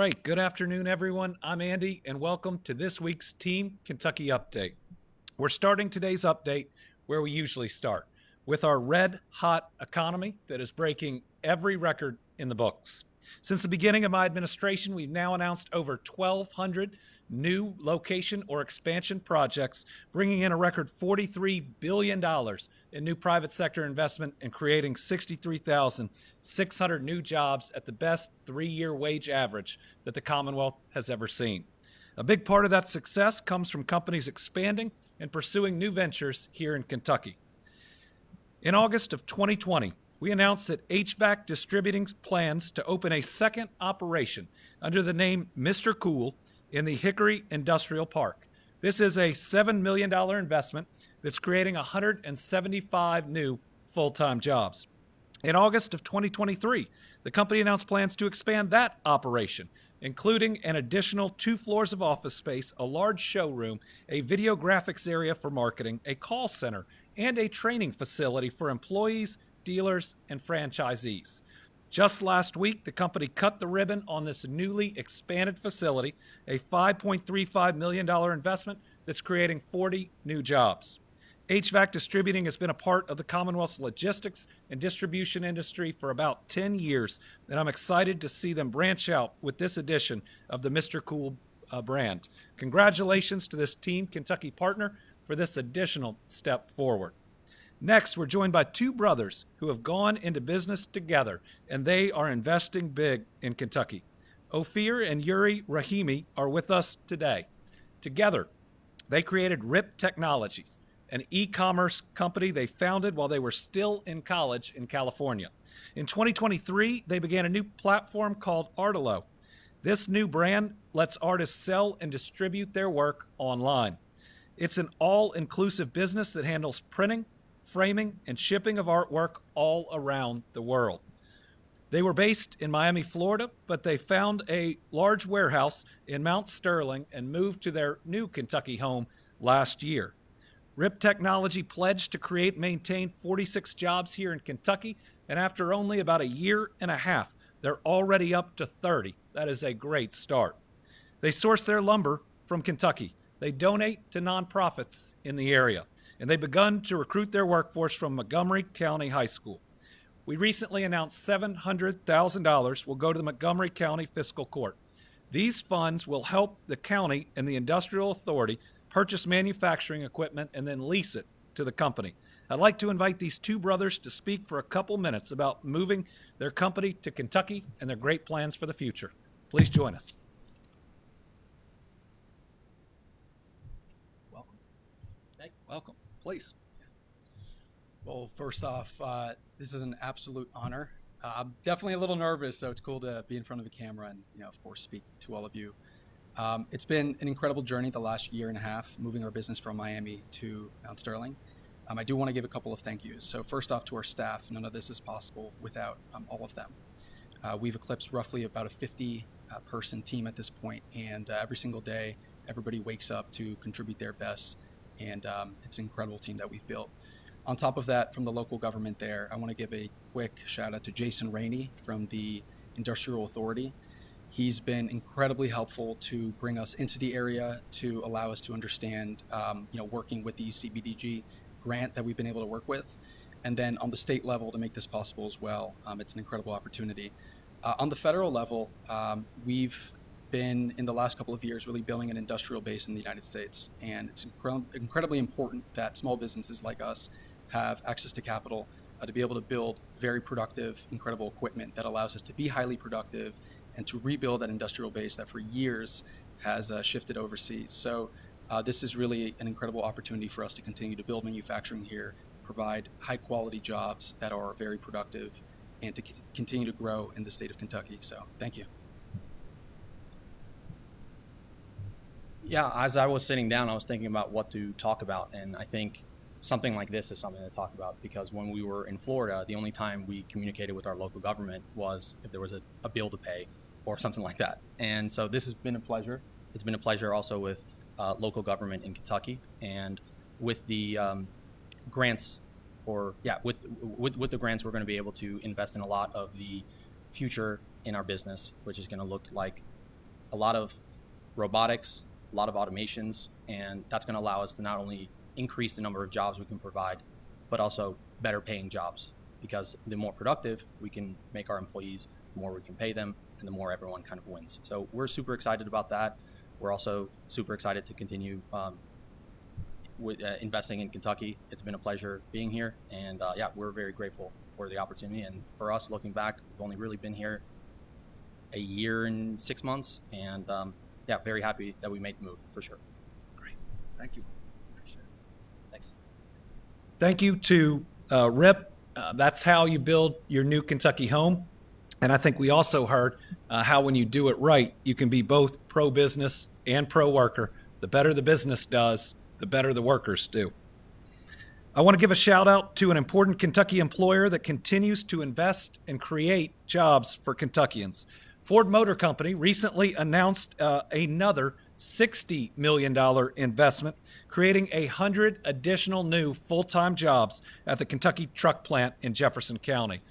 right, good afternoon, everyone. I'm Andy, and welcome to this week's Team Kentucky Update. We're starting today's update where we usually start, with our red-hot economy that is breaking every record in the books. Since the beginning of my administration, we've now announced over 1,200 new location or expansion projects, bringing in a record $43 billion in new private sector investment and creating 63,600 new jobs at the best three-year wage average that the Commonwealth has ever seen. A big part of that success comes from companies expanding and pursuing new ventures here in Kentucky. In August of 2020, we announced that HVAC Distributing plans to open a second operation under the name Mr. Cool in the Hickory Industrial Park. This is a $7 million investment that's creating 175 new full-time jobs. In August of 2023, the company announced plans to expand that operation, including an additional 2 floors of office space, a large showroom, a video graphics area for marketing, a call center, and a training facility for employees, dealers, and franchisees. Just last week, the company cut the ribbon on this newly expanded facility, a $5.35 million investment that's creating 40 new jobs. HVAC Distributing has been a part of the Commonwealth's logistics and distribution industry for about 10 years, and I'm excited to see them branch out with this edition of the Mr. Cool brand. Congratulations to this Team Kentucky partner for this additional step forward. Next, we're joined by 2 brothers who have gone into business together, and they are investing big in Kentucky. Ophir and Yuri Rahimi are with us today. Together, they created RIP Technologies, an e-commerce company they founded while they were still in college in California. In 2023, they began a new platform called Artilo. This new brand lets artists sell and distribute their work online. It's an all-inclusive business that handles printing, framing, and shipping of artwork all around the world. They were based in Miami, Florida, but they found a large warehouse in Mount Sterling and moved to their new Kentucky home last year. RIP Technology pledged to create and maintain 46 jobs here in Kentucky, and after only about a year and a half, they're already up to 30. That is a great start. They source their lumber from Kentucky. They donate to nonprofits in the area, and they've begun to recruit their workforce from Montgomery County High School. We recently announced $700,000 will go to the Montgomery County Fiscal Court. These funds will help the county and the Industrial Authority purchase manufacturing equipment and then lease it to the company. I'd like to invite these 2 brothers to speak for a couple minutes about moving their company to Kentucky and their great plans for the future. Please join us. Welcome. Welcome. Please. Well, first off, this is an absolute honor. I'm definitely a little nervous, so it's cool to be in front of the camera and, of course, speak to all of you. It's been an incredible journey the last year and a half, moving our business from Miami to Mount Sterling. I do want to give a couple of thank yous. So first off, to our staff, none of this is possible without all of them. We've eclipsed roughly about a 50-person team at this point, and every single day, everybody wakes up to contribute their best, and it's an incredible team that we've built. On top of that, from the local government there, I want to give a quick shout out to Jason Rainey from the Industrial Authority. He's been incredibly helpful to bring us into the area, to allow us to understand, working with the CBDG grant that we've been able to work with. And then on the state level to make this possible as well. It's an incredible opportunity. On the federal level, we've been, in the last couple of years, really building an industrial base in the United States. And it's incredibly important that small businesses like us have access to capital to be able to build very productive, incredible equipment that allows us to be highly productive and to rebuild that industrial base that for years has shifted overseas. So this is really an incredible opportunity for us to continue to build manufacturing here, provide high quality jobs that are very productive, and to continue to grow in the state of Kentucky. So thank you. Yeah, as I was sitting down, I was thinking about what to talk about, and I think something like this is something to talk about, because when we were in Florida, the only time we communicated with our local government was if there was a bill to pay or something like that. And so this has been a pleasure. It's been a pleasure also with local government in Kentucky, and with the grants, with the grants, we're going to be able to invest in a lot of the future in our business, which is going to look like a lot of robotics, a lot of automations, and that's going to allow us to not only increase the number of jobs we can provide, but also better paying jobs, because the more productive we can make our employees, the more we can pay them, and the more everyone kind of wins. So we're super excited about that. We're also super excited to continue investing in Kentucky. It's been a pleasure being here, and yeah, we're very grateful for the opportunity. And for us, looking back, we've only really been here a year and 6 months, and yeah, very happy that we made the move, for sure. Great. Thank you. Appreciate it. Thanks. Thank you to Rip. That's how you build your new Kentucky home. And I think we also heard how when you do it right, you can be both pro-business and pro-worker. The better the business does, the better the workers do. I want to give a shout out to an important Kentucky employer that continues to invest and create jobs for Kentuckians. Ford Motor Company recently announced another $60 million investment, creating 100 additional new full-time jobs at the Kentucky truck plant in Jefferson County.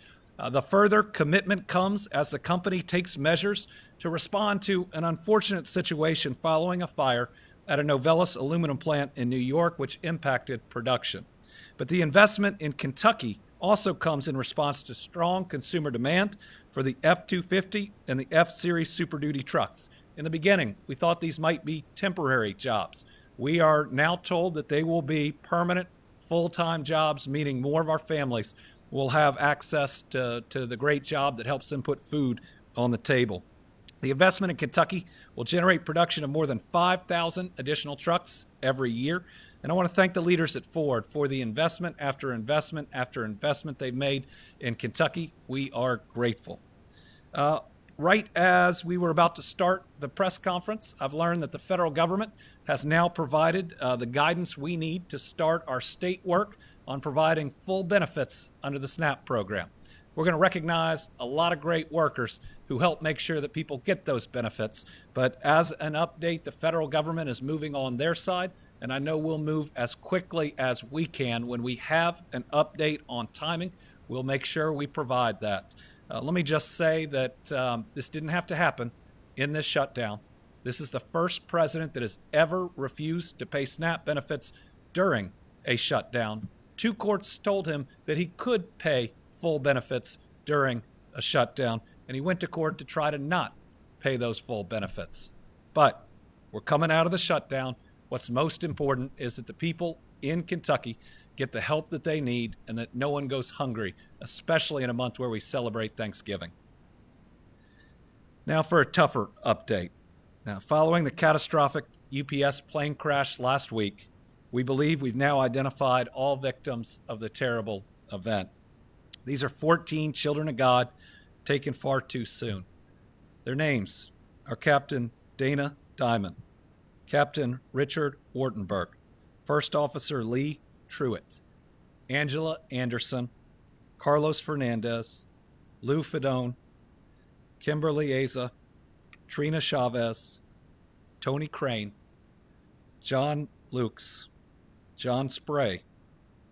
The further commitment comes as the company takes measures to respond to an unfortunate situation following a fire at a Novelis aluminum plant in New York, which impacted production. But the investment in Kentucky also comes in response to strong consumer demand for the F-250 and the F-Series Super Duty trucks. In the beginning, we thought these might be temporary jobs. We are now told that they will be permanent, full-time jobs, meaning more of our families will have access to the great job that helps them put food on the table. The investment in Kentucky will generate production of more than 5,000 additional trucks every year. And I want to thank the leaders at Ford for the investment after investment after investment they've made in Kentucky. We are grateful. Right as we were about to start the press conference, I've learned that the federal government has now provided the guidance we need to start our state work on providing full benefits under the SNAP program. We're going to recognize a lot of great workers who help make sure that people get those benefits. But as an update, the federal government is moving on their side, and I know we'll move as quickly as we can. When we have an update on timing, we'll make sure we provide that. Let me just say that this didn't have to happen in this shutdown. This is the first president that has ever refused to pay SNAP benefits during a shutdown. 2 courts told him that he could pay full benefits during a shutdown, and he went to court to try to not pay those full benefits. But we're coming out of the shutdown. What's most important is that the people in Kentucky get the help that they need and that no one goes hungry, especially in a month where we celebrate Thanksgiving. Now for a tougher update. Now, following the catastrophic UPS plane crash last week, we believe we've now identified all victims of the terrible event. These are 14 children of God taken far too soon. Their names are Captain Dana Diamond, Captain Richard Wartenberg, First Officer Lee Truitt, Angela Anderson, Carlos Fernandez, Lou Fedone, Kimberly Asa, Trina Chavez, Tony Crane, John Lukes, John Spray,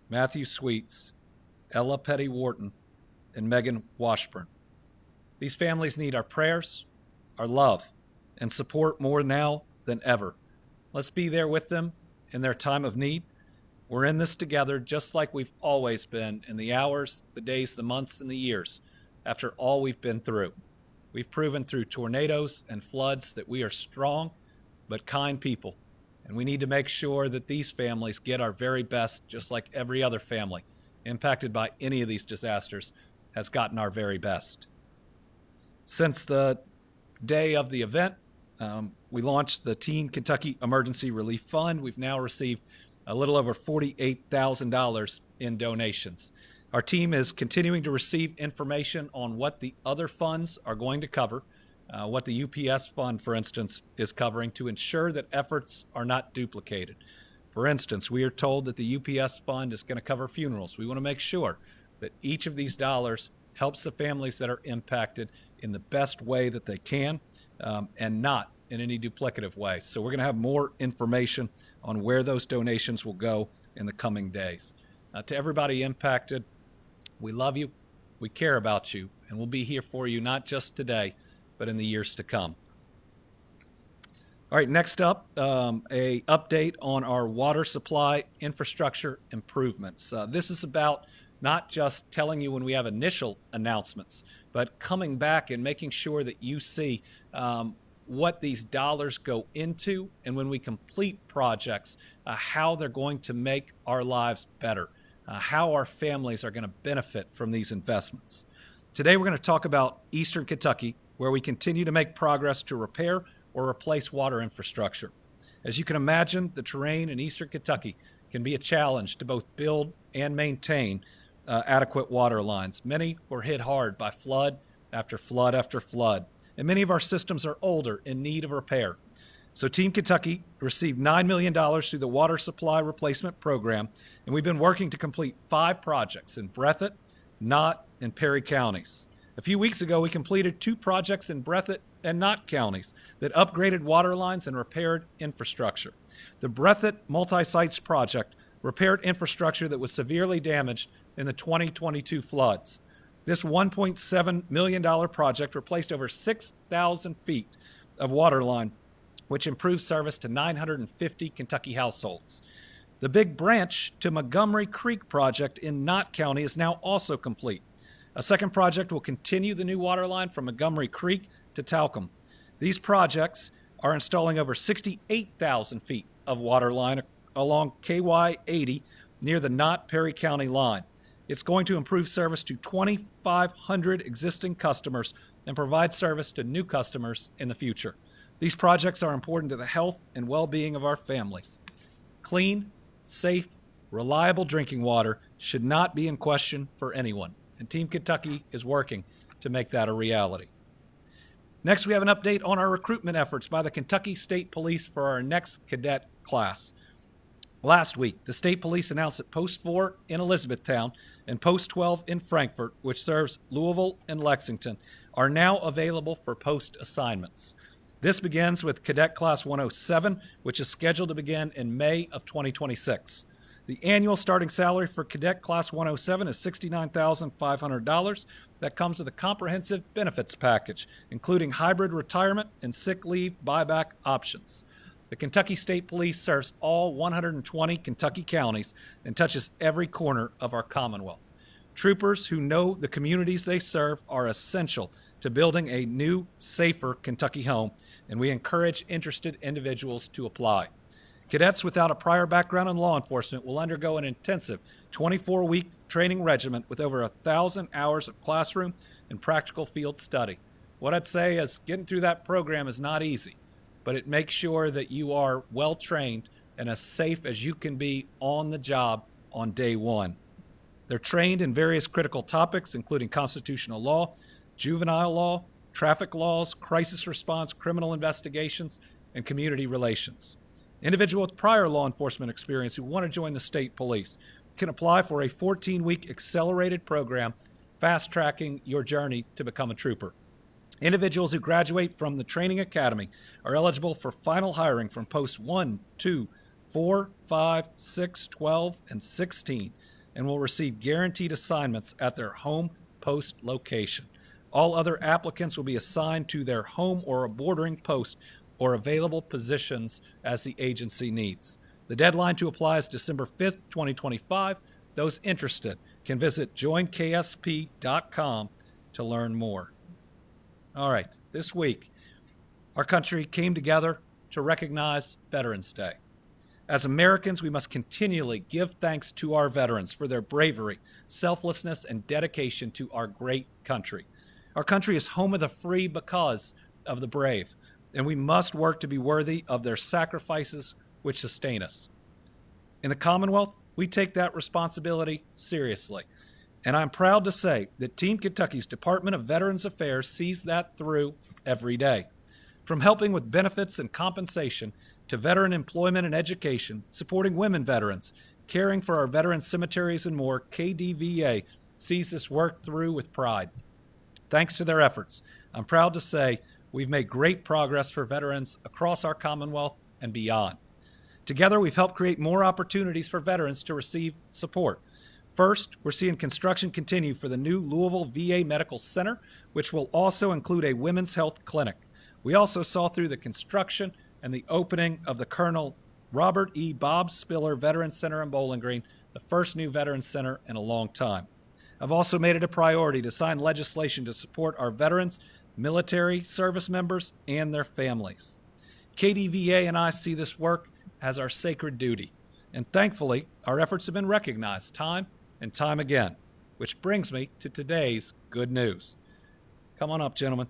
Matthew Sweets, Ella Petty Wharton, and Megan Washburn. These families need our prayers, our love, and support more now than ever. Let's be there with them in their time of need. We're in this together just like we've always been in the hours, the days, the months, and the years after all we've been through. We've proven through tornadoes and floods that we are strong but kind people, and we need to make sure that these families get our very best, just like every other family impacted by any of these disasters has gotten our very best. Since the day of the event, we launched the Teen Kentucky Emergency Relief Fund. We've now received a little over $48,000 in donations. Our team is continuing to receive information on what the other funds are going to cover, what the UPS fund, for instance, is covering to ensure that efforts are not duplicated. For instance, we are told that the UPS fund is going to cover funerals. We want to make sure that each of these dollars helps the families that are impacted in the best way that they can, and not in any duplicative way. So we're going to have more information on where those donations will go in the coming days. To everybody impacted, we love you, we care about you, and we'll be here for you not just today, but in the years to come. All right, next up, a update on our water supply infrastructure improvements. This is about not just telling you when we have initial announcements, but coming back and making sure that you see what these dollars go into, and when we complete projects, how they're going to make our lives better, how our families are going to benefit from these investments. Today, we're going to talk about Eastern Kentucky, where we continue to make progress to repair or replace water infrastructure. As you can imagine, the terrain in Eastern Kentucky can be a challenge to both build and maintain adequate water lines. Many were hit hard by flood after flood after flood, and many of our systems are older, in need of repair. So Team Kentucky received $9 million through the Water Supply Replacement Program, and we've been working to complete 5 projects in Breathitt, Knott, and Perry counties. A few weeks ago, we completed 2 projects in Breathitt and Knott counties that upgraded water lines and repaired infrastructure. The Breathitt Multi-Sites project repaired infrastructure that was severely damaged in the 2022 floods. This $1.7 million project replaced over 6,000 feet of water line, which improved service to 950 Kentucky households. The Big Branch to Montgomery Creek project in Knott County is now also complete. A second project will continue the new water line from Montgomery Creek to Talcum. These projects are installing over 68,000 feet of water line along KY 80 near the Knott Perry County line. It's going to improve service to 2,500 existing customers and provide service to new customers in the future. These projects are important to the health and well-being of our families. Clean, safe, reliable drinking water should not be in question for anyone, and Team Kentucky is working to make that a reality. Next, we have an update on our recruitment efforts by the Kentucky State Police for our next cadet class. Last week, the State Police announced that Post 4 in Elizabethtown and Post 12 in Frankfort, which serves Louisville and Lexington, are now available for post assignments. This begins with Cadet Class 107, which is scheduled to begin in May of 2026. The annual starting salary for Cadet Class 107 is $69,500. That comes with a comprehensive benefits package, including hybrid retirement and sick leave buyback options. The Kentucky State Police serves all 120 Kentucky counties and touches every corner of our Commonwealth. Troopers who know the communities they serve are essential to building a new, safer Kentucky home, and we encourage interested individuals to apply. Cadets without a prior background in law enforcement will undergo an intensive 24-week training regimen with over 1,000 hours of classroom and practical field study. What I'd say is getting through that program is not easy, but it makes sure that you are well trained and as safe as you can be on the job on day one. They're trained in various critical topics, including constitutional law, juvenile law, traffic laws, crisis response, criminal investigations, and community relations. Individuals with prior law enforcement experience who want to join the state police can apply for a 14-week accelerated program, fast-tracking your journey to become a trooper. Individuals who graduate from the training academy are eligible for final hiring from posts 1, 2, 4, 5, 6, 12, and 16, and will receive guaranteed assignments at their home post location. All other applicants will be assigned to their home or a bordering post or available positions as the agency needs. The deadline to apply is December 5th, 2025. Those interested can visit joinksp.com to learn more. All right, this week, our country came together to recognize Veterans Day. As Americans, we must continually give thanks to our veterans for their bravery, selflessness, and dedication to our great country. Our country is home of the free because of the brave, and we must work to be worthy of their sacrifices which sustain us. In the Commonwealth, we take that responsibility seriously, and I'm proud to say that Team Kentucky's Department of Veterans Affairs sees that through every day. From helping with benefits and compensation to veteran employment and education, supporting women veterans, caring for our veteran cemeteries and more, KDVA sees this work through with pride. Thanks to their efforts, I'm proud to say we've made great progress for veterans across our Commonwealth and beyond. Together, we've helped create more opportunities for veterans to receive support. First, we're seeing construction continue for the new Louisville VA Medical Center, which will also include a women's health clinic. We also saw through the construction and the opening of the Colonel Robert E. Bob Spiller Veterans Center in Bowling Green, the first new Veterans Center in a long time. I've also made it a priority to sign legislation to support our veterans, military service members, and their families. KDVA and I see this work as our sacred duty, and thankfully, our efforts have been recognized time and time again, which brings me to today's good news. Come on up, gentlemen.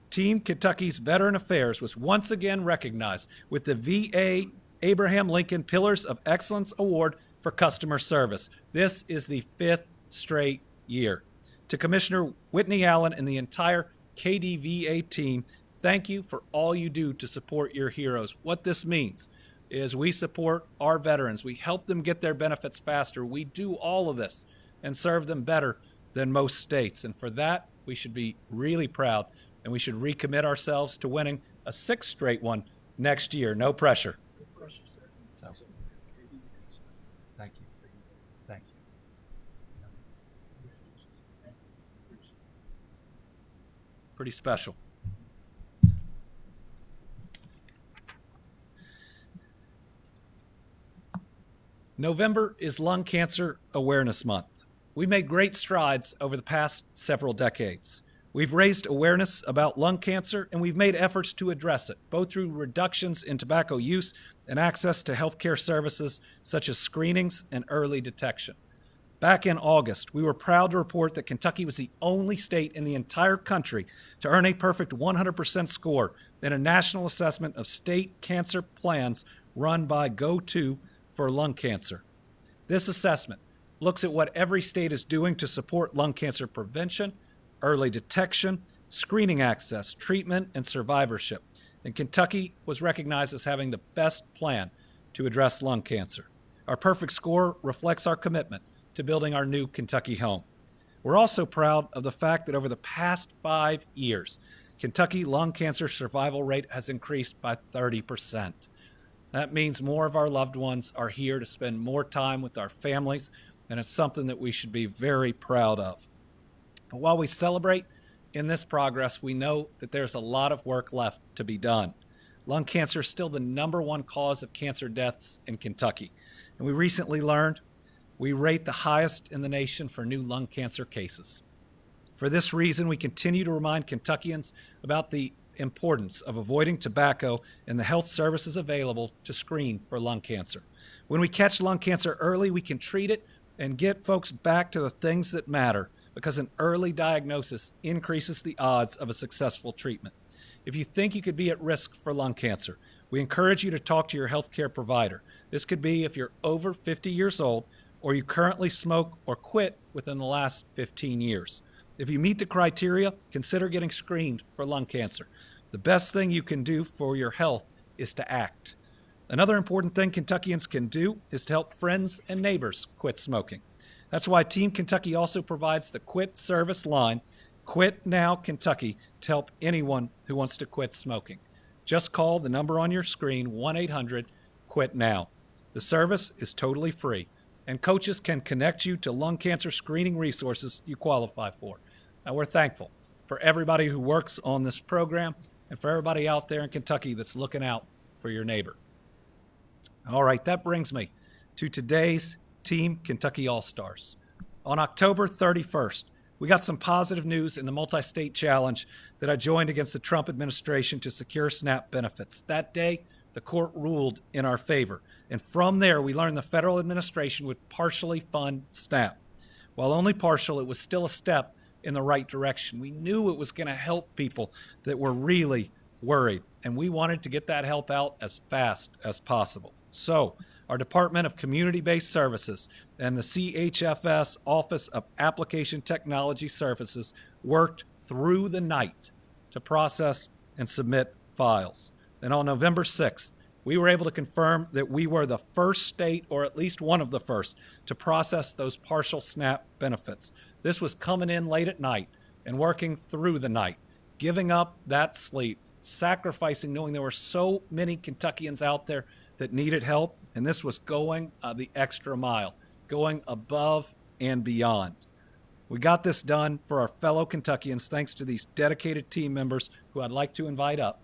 Team Kentucky's Veteran Affairs was once again recognized with the VA Abraham Lincoln Pillars of Excellence Award for Customer Service. This is the 5th straight year. To Commissioner Whitney Allen and the entire KDVA team, thank you for all you do to support your heroes. What this means is we support our veterans. We help them get their benefits faster. We do all of this and serve them better than most states. And for that, we should be really proud, and we should recommit ourselves to winning a 6th straight one next year. No pressure. So, thank you. Thank you. Pretty special. November is Lung Cancer Awareness Month. We made great strides over the past several decades. We've raised awareness about lung cancer, and we've made efforts to address it, both through reductions in tobacco use and access to healthcare services such as screenings and early detection. Back in August, we were proud to report that Kentucky was the only state in the entire country to earn a perfect 100% score in a national assessment of state cancer plans run by Go2 for lung cancer. This assessment looks at what every state is doing to support lung cancer prevention, early detection, screening access, treatment, and survivorship. And Kentucky was recognized as having the best plan to address lung cancer. Our perfect score reflects our commitment to building our new Kentucky home. We're also proud of the fact that over the past 5 years, Kentucky lung cancer survival rate has increased by 30%. That means more of our loved ones are here to spend more time with our families, and it's something that we should be very proud of. But while we celebrate in this progress, we know that there's a lot of work left to be done. Lung cancer is still the #1 cause of cancer deaths in Kentucky, and we recently learned we rate the highest in the nation for new lung cancer cases. For this reason, we continue to remind Kentuckians about the importance of avoiding tobacco and the health services available to screen for lung cancer. When we catch lung cancer early, we can treat it and get folks back to the things that matter, because an early diagnosis increases the odds of a successful treatment. If you think you could be at risk for lung cancer, we encourage you to talk to your healthcare provider. This could be if you're over 50 years old or you currently smoke or quit within the last 15 years. If you meet the criteria, consider getting screened for lung cancer. The best thing you can do for your health is to act. Another important thing Kentuckians can do is to help friends and neighbors quit smoking. That's why Team Kentucky also provides the Quit Service line, Quit Now Kentucky, to help anyone who wants to quit smoking. Just call the number on your screen, 1-800-QUIT-NOW. The service is totally free, and coaches can connect you to lung cancer screening resources you qualify for. Now, we're thankful for everybody who works on this program and for everybody out there in Kentucky that's looking out for your neighbor. All right, that brings me to today's Team Kentucky All-Stars. On October 31st, we got some positive news in the multi-state challenge that I joined against the Trump administration to secure SNAP benefits. That day, the court ruled in our favor, and from there, we learned the federal administration would partially fund SNAP. While only partial, it was still a step in the right direction. We knew it was going to help people that were really worried, and we wanted to get that help out as fast as possible. So, our Department of Community-Based Services and the CHFS Office of Application Technology Services worked through the night to process and submit files. And on November 6th, we were able to confirm that we were the first state, or at least one of the first, to process those partial SNAP benefits. This was coming in late at night and working through the night, giving up that sleep, sacrificing, knowing there were so many Kentuckians out there that needed help, and this was going the extra mile, going above and beyond. We got this done for our fellow Kentuckians thanks to these dedicated team members who I'd like to invite up.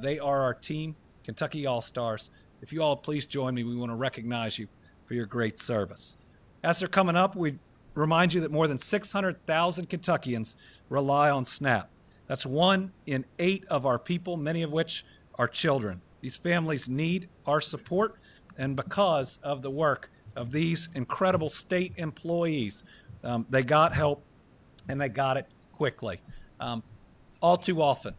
They are our Team Kentucky All-Stars. If you all please join me, we want to recognize you for your great service. As they're coming up, we remind you that more than 600,000 Kentuckians rely on SNAP. That's 1 in 8 of our people, many of which are children. These families need our support, and because of the work of these incredible state employees, they got help, and they got it quickly. All too often,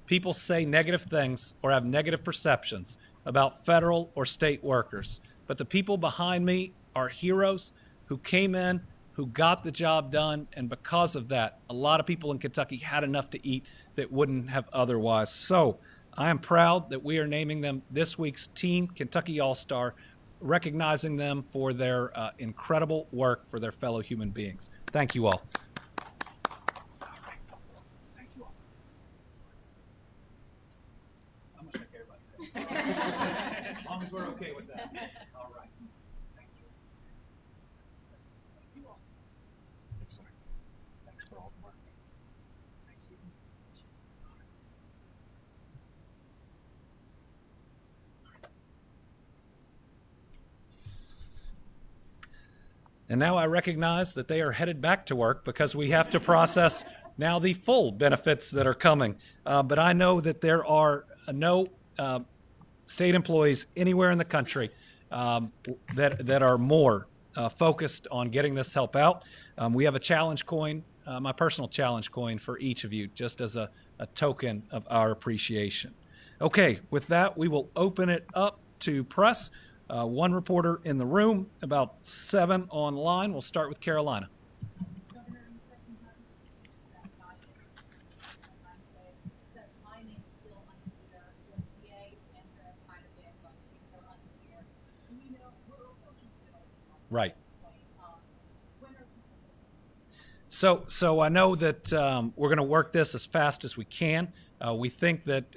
people say negative things or have negative perceptions about federal or state workers, but the people behind me are heroes who came in, who got the job done, and because of that, a lot of people in Kentucky had enough to eat that wouldn't have otherwise. So I am proud that we are naming them this week's Team Kentucky All-Star, recognizing them for their incredible work for their fellow human beings. Thank you all. Thank you all. I'm going to make everybody say it. As long as we're okay with that. All right. Thank you. Thank you all. Sorry. Thanks for all the work. Thank you. And now I recognize that they are headed back to work because we have to process now the full benefits that are coming. But I know that there are no state employees anywhere in the country that are more focused on getting this help out. We have a challenge coin, my personal challenge coin for each of you, just as a token of our appreciation. Okay, with that, we will open it up to press. 1 reporter in the room, about 7 online. We'll start with Carolina. Right. So I know that we're going to work this as fast as we can. We think that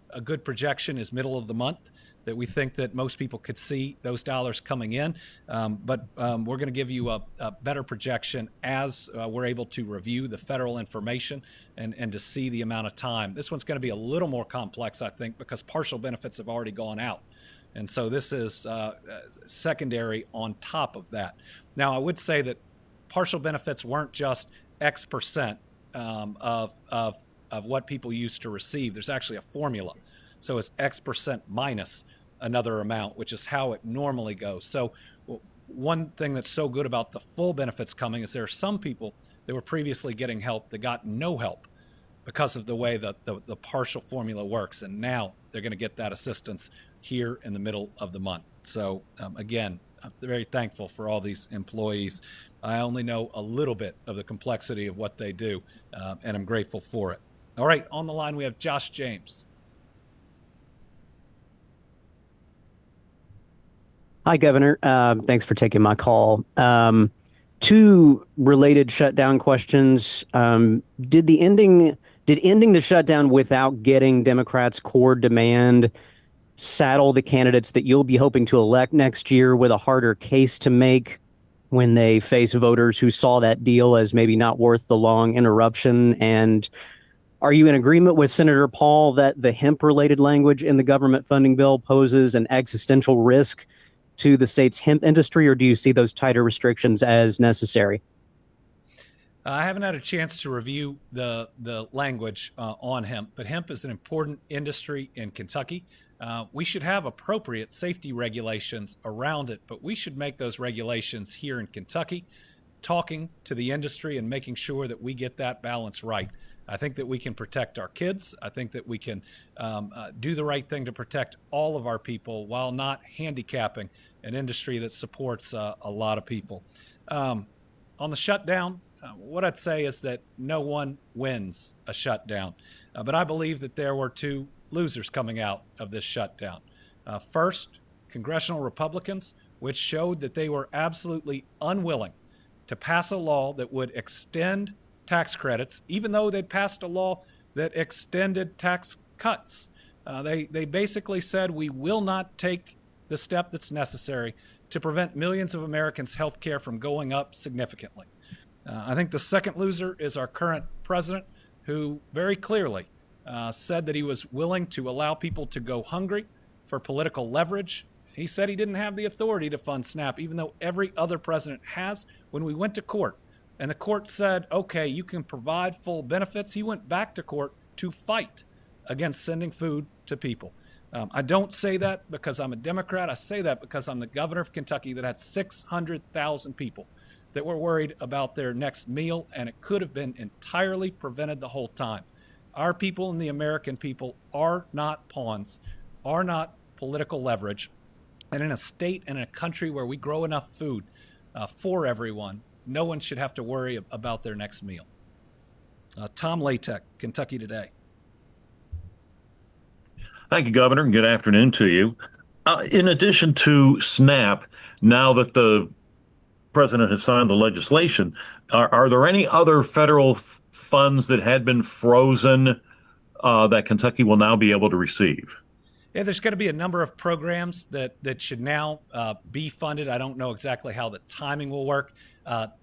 a good projection is middle of the month, that we think that most people could see those dollars coming in. But we're going to give you a better projection as we're able to review the federal information and to see the amount of time. This one's going to be a little more complex, I think, because partial benefits have already gone out. And so this is secondary on top of that. Now, I would say that partial benefits weren't just X percent of what people used to receive. There's actually a formula. So it's X percent minus another amount, which is how it normally goes. So one thing that's so good about the full benefits coming is there are some people that were previously getting help that got no help because of the way that the partial formula works. And now they're going to get that assistance here in the middle of the month. So again, I'm very thankful for all these employees. I only know a little bit of the complexity of what they do, and I'm grateful for it. All right, on the line we have Josh James. Hi, Governor. Thanks for taking my call. 2 related shutdown questions. Did ending the shutdown without getting Democrats' core demand saddle the candidates that you'll be hoping to elect next year with a harder case to make when they face voters who saw that deal as maybe not worth the long interruption? And are you in agreement with Senator Paul that the hemp-related language in the government funding bill poses an existential risk to the state's hemp industry, or do you see those tighter restrictions as necessary? I haven't had a chance to review the language on hemp, but hemp is an important industry in Kentucky. We should have appropriate safety regulations around it, but we should make those regulations here in Kentucky, talking to the industry and making sure that we get that balance right. I think that we can protect our kids. I think that we can do the right thing to protect all of our people while not handicapping an industry that supports a lot of people. On the shutdown, what I'd say is that no one wins a shutdown, but I believe that there were 2 losers coming out of this shutdown. First, congressional Republicans, which showed that they were absolutely unwilling to pass a law that would extend tax credits, even though they'd passed a law that extended tax cuts. They basically said, we will not take the step that's necessary to prevent millions of Americans' health care from going up significantly. I think the second loser is our current president, who very clearly said that he was willing to allow people to go hungry for political leverage. He said he didn't have the authority to fund SNAP, even though every other president has. When we went to court and the court said, okay, you can provide full benefits, he went back to court to fight against sending food to people. I don't say that because I'm a Democrat. I say that because I'm the governor of Kentucky that had 600,000 people that were worried about their next meal, and it could have been entirely prevented the whole time. Our people and the American people are not pawns, are not political leverage. And in a state and in a country where we grow enough food for everyone, no one should have to worry about their next meal. Tom Latek, Kentucky Today. Thank you, Governor, and good afternoon to you. In addition to SNAP, now that the president has signed the legislation, are there any other federal funds that had been frozen that Kentucky will now be able to receive? Yeah, there's going to be a number of programs that should now be funded. I don't know exactly how the timing will work.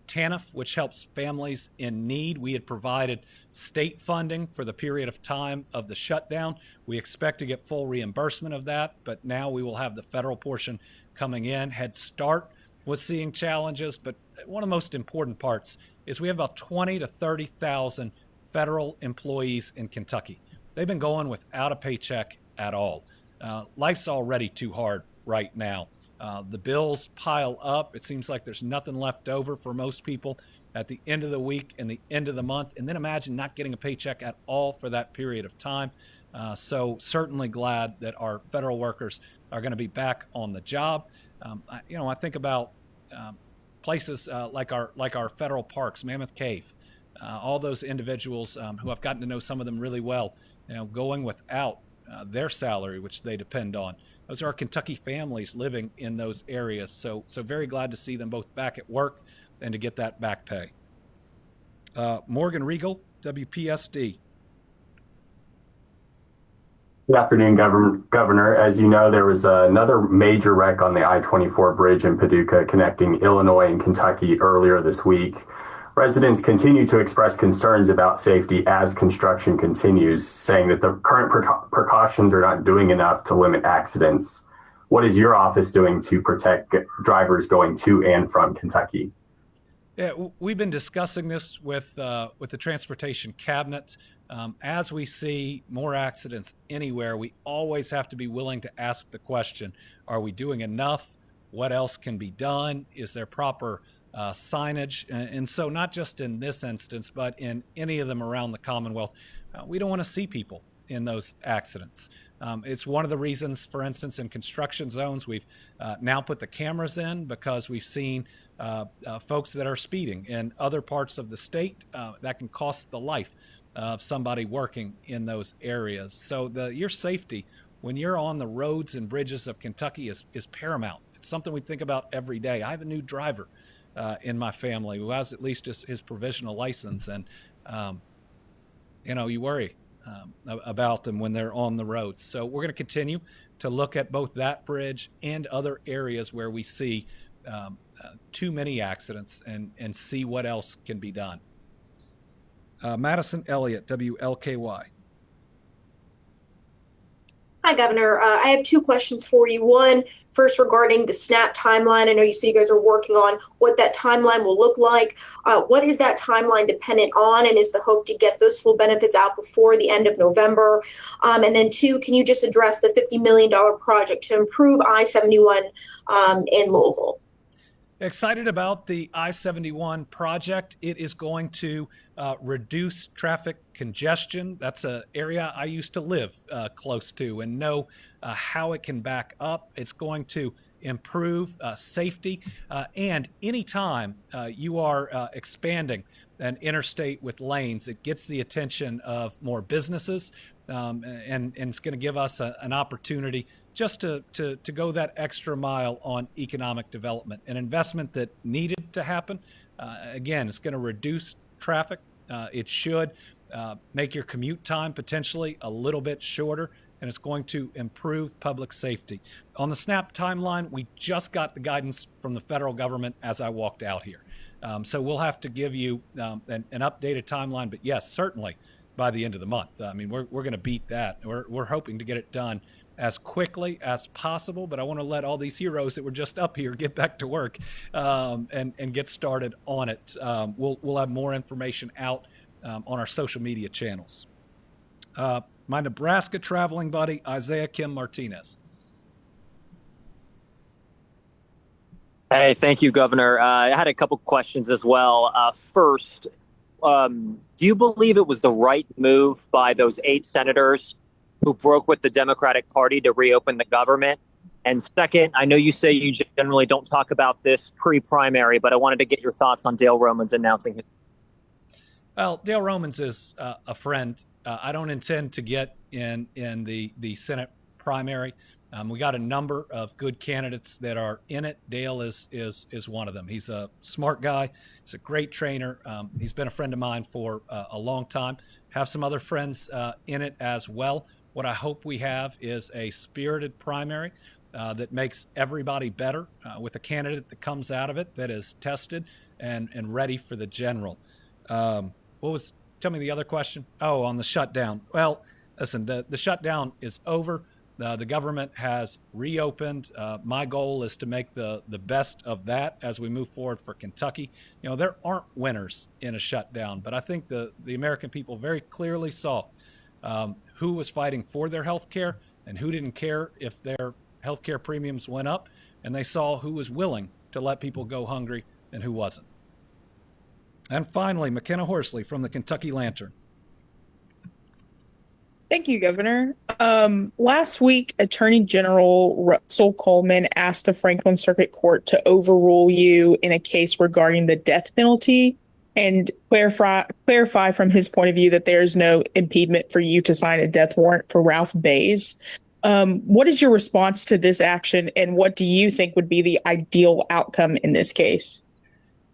TANF, which helps families in need, we had provided state funding for the period of time of the shutdown. We expect to get full reimbursement of that, but now we will have the federal portion coming in. Head Start was seeing challenges, but one of the most important parts is we have about 20 to 30,000 federal employees in Kentucky. They've been going without a paycheck at all. Life's already too hard right now. The bills pile up. It seems like there's nothing left over for most people at the end of the week and the end of the month. And then imagine not getting a paycheck at all for that period of time. So certainly glad that our federal workers are going to be back on the job. I think about places like our federal parks, Mammoth Cave, all those individuals who I've gotten to know some of them really well, going without their salary, which they depend on. Those are our Kentucky families living in those areas. So very glad to see them both back at work and to get that back pay. Morgan Regal, WPSD. Good afternoon, Governor. As you know, there was another major wreck on the I-24 bridge in Paducah connecting Illinois and Kentucky earlier this week. Residents continue to express concerns about safety as construction continues, saying that the current precautions are not doing enough to limit accidents. What is your office doing to protect drivers going to and from Kentucky? Yeah, we've been discussing this with the Transportation Cabinet. As we see more accidents anywhere, we always have to be willing to ask the question, are we doing enough? What else can be done? Is there proper signage? And so not just in this instance, but in any of them around the Commonwealth, we don't want to see people in those accidents. It's one of the reasons, for instance, in construction zones, we've now put the cameras in because we've seen folks that are speeding in other parts of the state that can cost the life of somebody working in those areas. So your safety when you're on the roads and bridges of Kentucky is paramount. It's something we think about every day. I have a new driver in my family who has at least his provisional license, and you worry about them when they're on the roads. So we're going to continue to look at both that bridge and other areas where we see too many accidents and see what else can be done. Madison Elliott, WLKY. Hi, Governor. I have two questions for you. One, first regarding the SNAP timeline. I know you say you guys are working on what that timeline will look like. What is that timeline dependent on, and is the hope to get those full benefits out before the end of November? And then two, can you just address the $50 million project to improve I-71 in Louisville? Excited about the I-71 project. It is going to reduce traffic congestion. That's an area I used to live close to and know how it can back up. It's going to improve safety. And anytime you are expanding an interstate with lanes, it gets the attention of more businesses, and it's going to give us an opportunity just to go that extra mile on economic development, an investment that needed to happen. Again, it's going to reduce traffic. It should make your commute time potentially a little bit shorter, and it's going to improve public safety. On the SNAP timeline, we just got the guidance from the federal government as I walked out here. So we'll have to give you an updated timeline, but yes, certainly by the end of the month. I mean, we're going to beat that. We're hoping to get it done as quickly as possible, but I want to let all these heroes that were just up here get back to work and get started on it. We'll have more information out on our social media channels. My Nebraska traveling buddy, Isaiah Kim Martinez. Hey, thank you, Governor. I had a couple questions as well. First, do you believe it was the right move by those 8 senators who broke with the Democratic Party to reopen the government? And second, I know you say you generally don't talk about this pre-primary, but I wanted to get your thoughts on Dale Romans announcing his. Well, Dale Romans is a friend. I don't intend to get in the Senate primary. We got a number of good candidates that are in it. Dale is one of them. He's a smart guy. He's a great trainer. He's been a friend of mine for a long time. Have some other friends in it as well. What I hope we have is a spirited primary that makes everybody better with a candidate that comes out of it that is tested and ready for the general. Tell me the other question. Oh, on the shutdown. Well, listen, the shutdown is over. The government has reopened. My goal is to make the best of that as we move forward for Kentucky. You know, there aren't winners in a shutdown, but I think the American people very clearly saw who was fighting for their health care and who didn't care if their health care premiums went up, and they saw who was willing to let people go hungry and who wasn't. And finally, McKenna Horsley from the Kentucky Lantern. Thank you, Governor. Last week, Attorney General Russell Coleman asked the Franklin Circuit Court to overrule you in a case regarding the death penalty and clarify from his point of view that there is no impediment for you to sign a death warrant for Ralph Bays. What is your response to this action, and what do you think would be the ideal outcome in this case?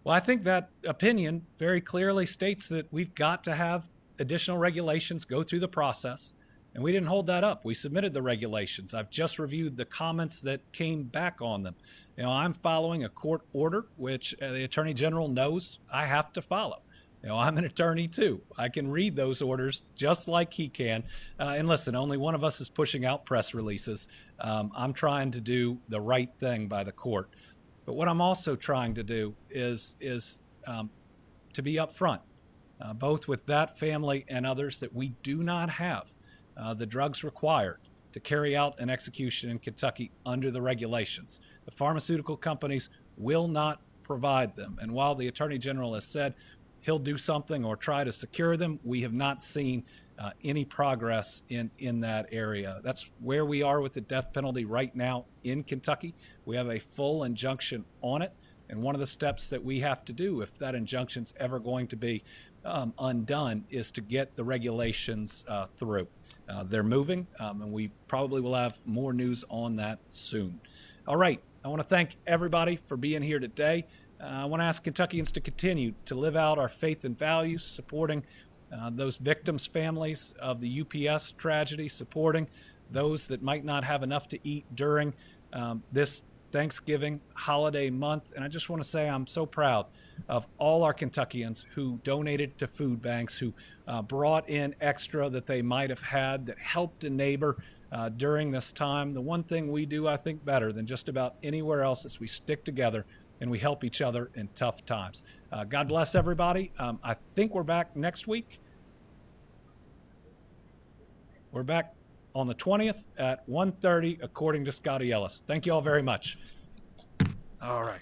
Well, I think that opinion very clearly states that we've got to have additional regulations go through the process, and we didn't hold that up. We submitted the regulations. I've just reviewed the comments that came back on them. You know, I'm following a court order, which the Attorney General knows I have to follow. You know, I'm an attorney too. I can read those orders just like he can. And listen, only one of us is pushing out press releases. I'm trying to do the right thing by the court. But what I'm also trying to do is to be upfront, both with that family and others, that we do not have the drugs required to carry out an execution in Kentucky under the regulations. The pharmaceutical companies will not provide them. And while the Attorney General has said he'll do something or try to secure them, we have not seen any progress in that area. That's where we are with the death penalty right now in Kentucky. We have a full injunction on it. And one of the steps that we have to do, if that injunction's ever going to be undone, is to get the regulations through. They're moving, and we probably will have more news on that soon. All right, I want to thank everybody for being here today. I want to ask Kentuckians to continue to live out our faith and values, supporting those victims' families of the UPS tragedy, supporting those that might not have enough to eat during this Thanksgiving holiday month. And I just want to say I'm so proud of all our Kentuckians who donated to food banks, who brought in extra that they might have had, that helped a neighbor during this time. The one thing we do, I think, better than just about anywhere else is we stick together and we help each other in tough times. God bless everybody. I think we're back next week. We're back on the 20th at 1:30, according to Scotty Ellis. Thank you all very much. All right.